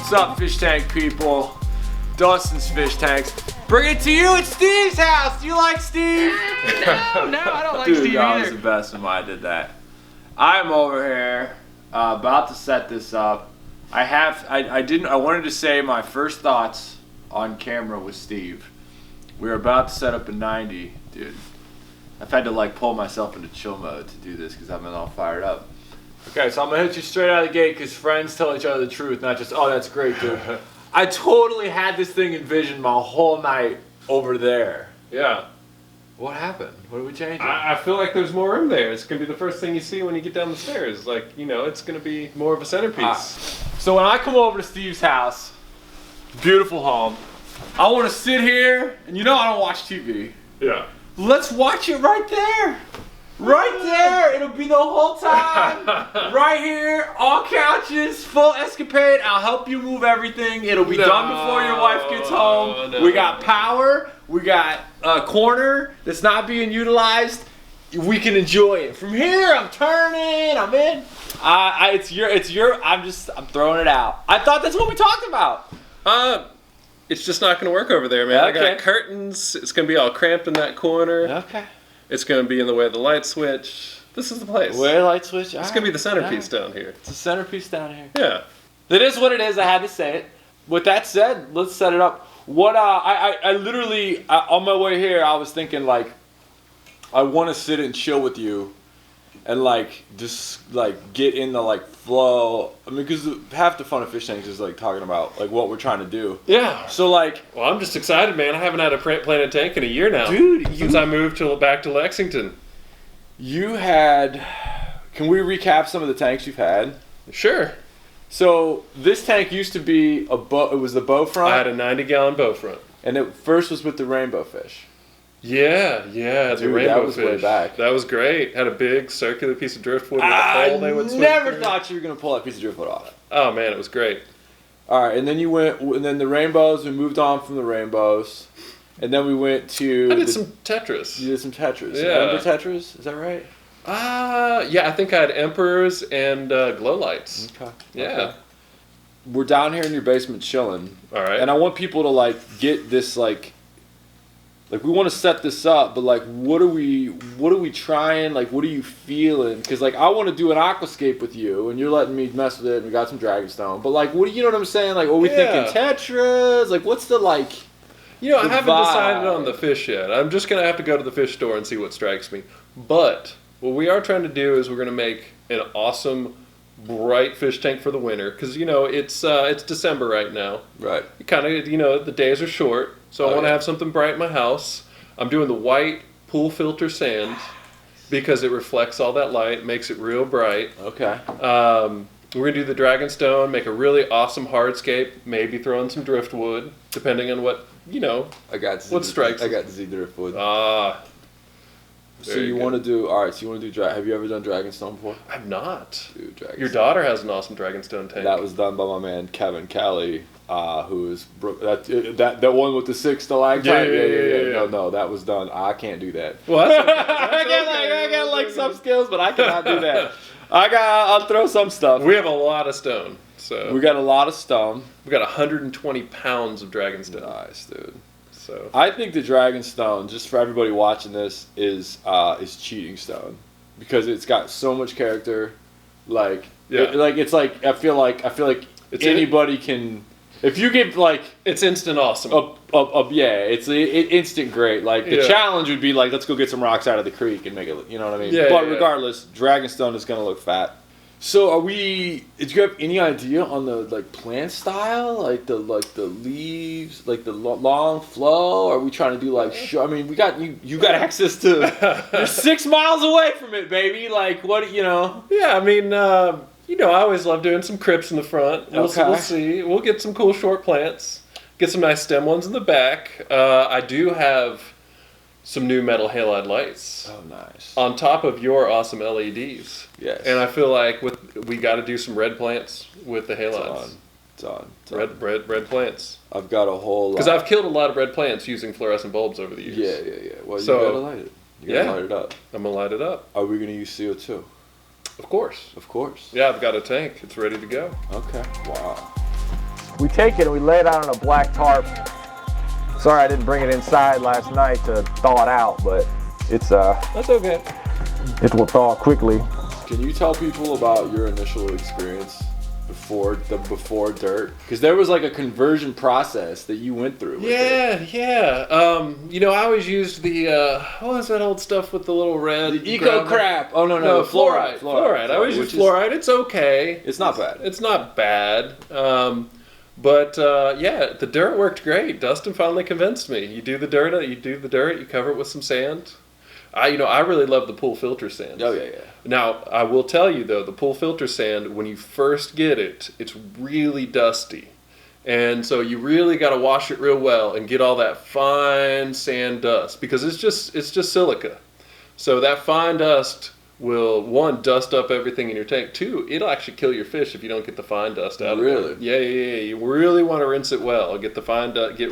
What's up, fish tank people? Dustin's fish tanks. Bring it to you at Steve's house. Do you like Steve? No, I don't like Dude, Steve that either. was the best when I did that. I'm over here about to set this up. I wanted to say my first thoughts on camera with Steve. We were about to set up a 90, dude. I've had to like pull myself into chill mode to do this because I've been all fired up. Okay, so I'm gonna hit you straight out of the gate because friends tell each other the truth, not just, oh, that's great, dude. I totally had this thing envisioned my whole night over there. Yeah. What happened? What did we change? I feel like there's more room there. It's going to be the first thing you see when you get down the stairs. Like, you know, it's going to be more of a centerpiece. So when I come over to Steve's house, beautiful home, I want to sit here, and you know I don't watch TV. Yeah. Let's watch it right there. Right there. It'll be the whole time. Right here, all couches, full escapade. I'll help you move everything. It'll be done before your wife gets home. We got power. We got a corner that's not being utilized. We can enjoy it. From here, I'm turning. I'm in. I'm throwing it out. I thought that's what we talked about. It's just not going to work over there, man. Okay. I got curtains. It's going to be all cramped in that corner. Okay. It's going to be in the way of the light switch. This is the place. Where light switch? It's going to be the centerpiece down here. It's a centerpiece down here. Yeah. It is what it is. I had to say it. With that said, let's set it up. What I literally on my way here, I was thinking like, I want to sit and chill with you, and like just like get in the like flow. I mean, because half the fun of fish tanks is like talking about like what we're trying to do. Yeah. So like, well, I'm just excited, man. I haven't had a planted tank in a year now. Dude, since I moved back to Lexington. You had. Can we recap some of the tanks you've had? Sure. So this tank used to be a bow. It was the bow front. I had a 90-gallon bow front. And it first was with the rainbow fish. Yeah, Dude, the rainbow that was fish. way back. That was great. Had a big circular piece of driftwood with a hole they would swim never through. thought you were gonna pull that piece of driftwood off. Oh man, it was great. All right, and then you went, and then the rainbows. We moved on from the rainbows, and then we went to. I did some Tetris. You did some Tetris. Yeah. Ember Tetris, is that right? Yeah, I think I had Emperors and glow lights. Okay. Yeah. Okay. We're down here in your basement chilling. All right. And I want people to like get this like we want to set this up, but like what are we trying? Like what are you feeling? Because like I want to do an aquascape with you, and you're letting me mess with it, and we got some Dragonstone. But like, what, you know what I'm saying? Like, are we thinking Tetris? Like, what's the like? You know, I haven't vibe? decided on the fish yet. I'm just gonna have to go to the fish store and see what strikes me. But what we are trying to do is we're gonna make an awesome, bright fish tank for the winter. Because you know it's December right now. Right. Kind of, you know, the days are short, so I want to have something bright in my house. I'm doing the white pool filter sand because it reflects all that light, makes it real bright. Okay. We're gonna do the Dragonstone, make a really awesome hardscape, maybe throw in some driftwood, depending on what, you know, what strikes. I got the Z driftwood. So you want to do, all right, so you want to do, have you ever done Dragonstone before? I've not. Dude, Dragonstone. Your daughter has an awesome Dragonstone tank. That was done by my man Kevin Kelly, who is that one with the 6 stalactite. Yeah. No, that was done. I can't do that. Well, that's okay. I got like some skills, but I cannot do that. I'll throw some stuff. We have a lot of stone, so we got a lot of stone. We got 120 pounds of Dragonstone. Nice, dude. So I think the Dragonstone, just for everybody watching this, is cheating stone because it's got so much character. Like, it's like I feel like it's anybody can. If you get like, it's instant awesome. It's instant great. Like the challenge would be like, let's go get some rocks out of the creek and make it. You know what I mean? Yeah. But regardless, Dragonstone is gonna look fat. So did you have any idea on the like plant style, like the leaves, like the long flow? Are we trying to do like? I mean, we got you got access to. You're 6 miles away from it, baby. Like what you know? Yeah, I mean, you know, I always love doing some crypts in the front. We'll see. We'll get some cool short plants. Get some nice stem ones in the back. I do have some new metal halide lights. Oh, nice. On top of your awesome LEDs. Yes. And I feel like we got to do some red plants with the halides. It's on. Red plants. I've got a whole. Because I've killed a lot of red plants using fluorescent bulbs over the years. Yeah. Well, you gotta light it. You gotta light it up. I'm gonna light it up. Are we gonna use CO2? Of course. Of course. Yeah, I've got a tank. It's ready to go. Okay. Wow. we take it and we lay it out on a black tarp. Sorry I didn't bring it inside last night to thaw it out, but it's that's okay. It will thaw quickly. Can you tell people about your initial experience before dirt? Because there was like a conversion process that you went through. Yeah. You know, I always used the what was that old stuff with the little red? The eco crap. Oh no, fluoride. I always use fluoride. It's okay. It's not bad. It's not bad. But the dirt worked great. Dustin finally convinced me. You do the dirt. You cover it with some sand. I really love the pool filter sand. Oh yeah. Now I will tell you though, the pool filter sand, when you first get it, it's really dusty, and so you really got to wash it real well and get all that fine sand dust, because it's just silica. So that fine dust will, one, dust up everything in your tank. Two, it'll actually kill your fish if you don't get the fine dust out. Really? of it. Yeah. You really want to rinse it well. Get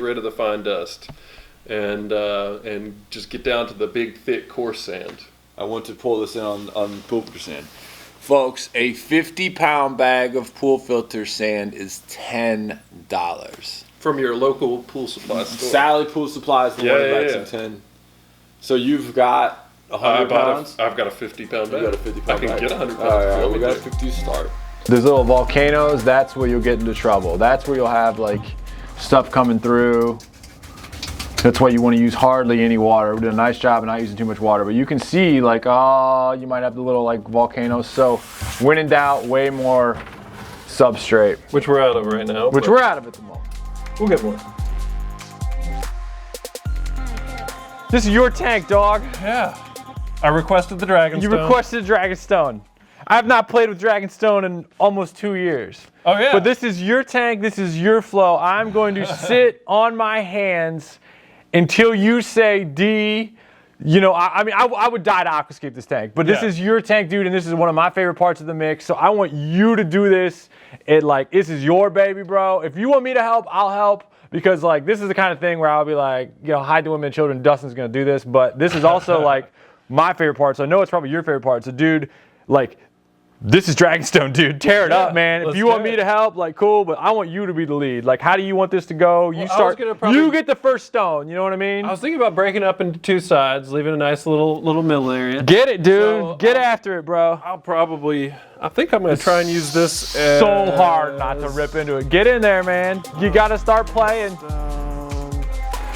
rid of the fine dust. And just get down to the big, thick, coarse sand. I want to pull this in on pool filter sand. Folks, a 50-pound bag of pool filter sand is $10. From your local pool supply store. Sally Pool Supplies, the one in Lexington. So you've got 100 pounds? I've got a 50-pound bag. You got a 50-pound bag. I can get 100 pounds. All right, we got a 50 start. There's little volcanoes. That's where you'll get into trouble. That's where you'll have like stuff coming through. That's why you want to use hardly any water. We did a nice job of not using too much water, but you can see like, you might have the little like volcanoes. So when in doubt, way more substrate. Which we're out of right now. Which we're out of at the moment. We'll get more. This is your tank, dog. Yeah. I requested the Dragonstone. You requested a Dragonstone. I have not played with Dragonstone in almost 2 years. Oh yeah. But this is your tank, this is your flow. I'm going to sit on my hands until you say D. I would die to aquascape this tank, but this is your tank, dude, and this is one of my favorite parts of the mix. So I want you to do this. This is your baby, bro. If you want me to help, I'll help, because like this is the kind of thing where I'll be like, hi to women and children. Dustin's gonna do this, but this is also like my favorite part. So I know it's probably your favorite part. So, dude, like. This is Dragonstone, dude. Tear it up, man. If you want me to help, like, cool, but I want you to be the lead. Like, how do you want this to go? You you get the first stone, you know what I mean? I was thinking about breaking up into two sides, leaving a nice little middle area. Get it, dude. So, get after it, bro. I think I'm going to try and use this so hard not to rip into it. Get in there, man. You got to start playing.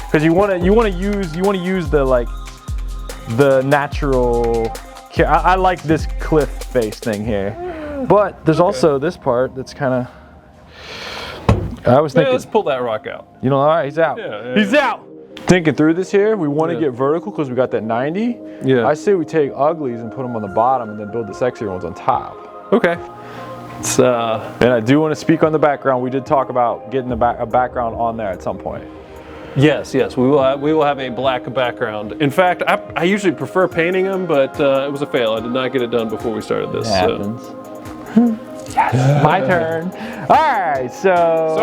Because you want to use the natural. I like this cliff face thing here, but there's also this part that's kind of. I was thinking. Let's pull that rock out. All right, he's out. He's out. Thinking through this here, we want to get vertical because we got that 90. Yeah. I say we take uglies and put them on the bottom, and then build the sexier ones on top. Okay. And I do want to speak on the background. We did talk about getting a background on there at some point. Yes, we will have a black background. In fact, I usually prefer painting them, but it was a fail. I did not get it done before we started this. Happens. Yes, my turn. All right, so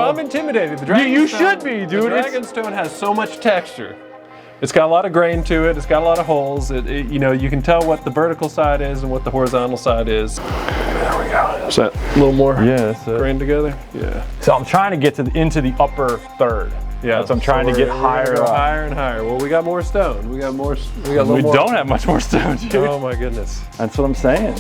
I'm intimidated. You should be, dude. The Dragonstone has so much texture. It's got a lot of grain to it. It's got a lot of holes. You can tell what the vertical side is and what the horizontal side is. There we go. Is that a little more grain together? Yeah. So I'm trying to get into the upper third. Yeah, so I'm trying to get higher up. Higher and higher. Well, we got more stone. We don't have much more stone, dude. Oh my goodness. That's what I'm saying.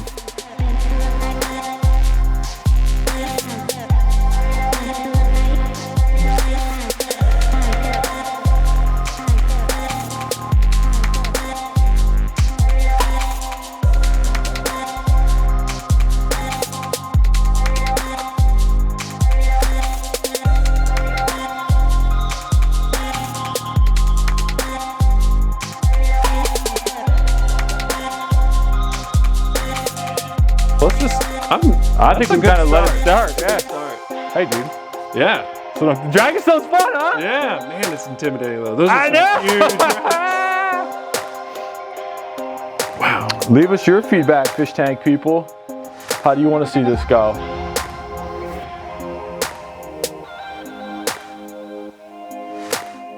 I think we kind of let it start. Yeah. Hey, dude. Yeah. So Dragonstone's fun, huh? Yeah. Man, it's intimidating though. Those are I know. Huge. Wow. Leave us your feedback, fish tank people. How do you want to see this go?